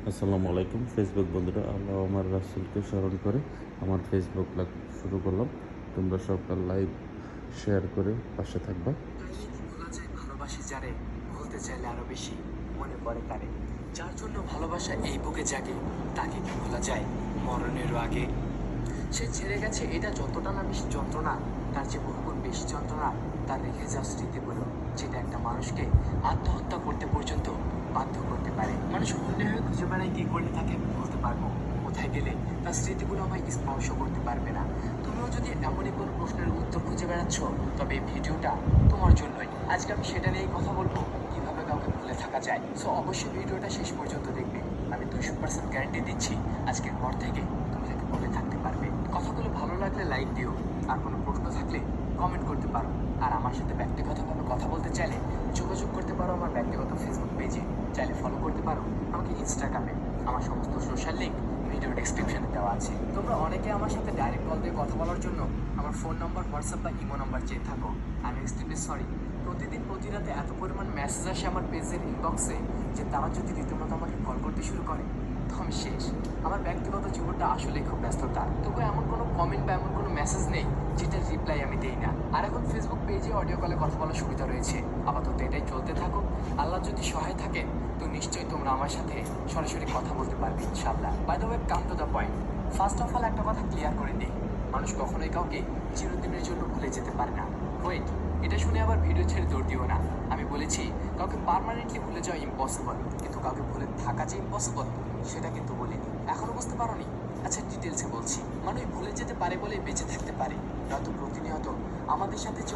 আসসালামু আলাইকুম ফেসবুক বন্ধুরা, আল্লাহ আমার রাসূলকে স্মরণ করে আমার ফেসবুক লাইভ শুরু করলাম। তোমরা সকাল লাইভ শেয়ার করে পাশে থাকবা। ভোলা যায় ভালোবাসি যারে, ভুলতে চাইলে আরো বেশি মনে পড়ে তারে। যার জন্য ভালোবাসা এই বুকে জাগে, তাকে কি ভোলা যায় মরণেরও আগে? সে ছেড়ে গেছে, এটা যতটা না বেশি যন্ত্রণা, তার যে বহুগুণ বেশি যন্ত্রণা তার রেখে যাওয়া স্মৃতিগুলো, যেটা একটা মানুষকে আত্মহত্যা করতে পর্যন্ত বাধ্য করতে পারে। মানুষ অন্য হয়ে খুঁজে বেড়ায় কি করলে তাকে আমি বলতে পারবো, কোথায় গেলে তার স্মৃতিগুলো আমায় স্পর্শ করতে পারবে না। তুমিও যদি এমনই কোনো প্রশ্নের উত্তর খুঁজে বেড়াচ্ছ, তবে এই ভিডিওটা তোমার জন্যই। আজকে আমি সেটা নিয়েই কথা বলবো, কিভাবে কাউকে ভুলে থাকা যায়। সো অবশ্যই ভিডিওটা শেষ পর্যন্ত দেখবে। আমি 200% গ্যারান্টি দিচ্ছি, আজকের পর থেকে তুমি তাকে ভুলে থাকতে পারবে। কথাগুলো ভালো লাগলে লাইক দিও, আর কোনো প্রশ্ন থাকলে কমেন্ট করতে পারো। আর আমার সাথে ব্যক্তিগতভাবে কথা বলতে চাইলে যোগাযোগ করতে পারো আমার ব্যক্তিগত ফেসবুক পেজে, চাইলে ফলো করতে পারো আমাকে ইনস্টাগ্রামে। আমার সমস্ত সোশ্যাল লিঙ্ক ভিডিও ডেসক্রিপশনে দেওয়া আছে। তোমরা অনেকে আমার সাথে ডাইরেক্ট কল দিয়ে কথা বলার জন্য আমার ফোন নম্বর, হোয়াটসঅ্যাপ বা ইমো নাম্বার চেয়ে থাকো। আমি এক্সট্রিমলি সরি। প্রতিদিন প্রতি রাতে এত পরিমাণ মেসেজ আসে আমার পেজের ইনবক্সে যে তারা যদি রীতিমতো আমাকে কল করতে শুরু করে তো আমি শেষ। আমার ব্যক্তিগত জীবনটা আসলেই খুব ব্যস্ততা, তবু এমন কোনো কমেন্ট বা এমন কোনো মেসেজ নেই যেটার রিপ্লাই আমি দেই না। আর এখন ফেসবুক পেজে অডিও কলে কথা বলার সুবিধা রয়েছে। আপাতত এটাই চলতে থাকুক। আল্লাহ যদি সহায় থাকেন তো নিশ্চয়ই তোমরা আমার সাথে সরাসরি কথা বলতে পারবে ইনশাআল্লাহ। By the way, come to the point. First of all একটা কথা ক্লিয়ার করে দিই, মানুষ কখনোই কাউকে চিরদিনের জন্য ভুলে যেতে পারে না। ওয়েট, এটা শুনে আবার ভিডিও ছেড়ে দৌড় দিও না। আমি বলেছি কাউকে পার্মানেন্টলি ভুলে যাওয়া ইম্পসিবল, কিন্তু কাউকে ভুলে থাকা যে ইম্পসিবল সেটা কিন্তু বলিনি। এখনো বুঝতে পারোনি? আচ্ছা, ডিটেলসে বলছি। মানুষ ভুলে যেতে পারে বলে বেঁচে থাকতে পারে, নয়তো প্রতিনিয়ত আমাদের সাথে যে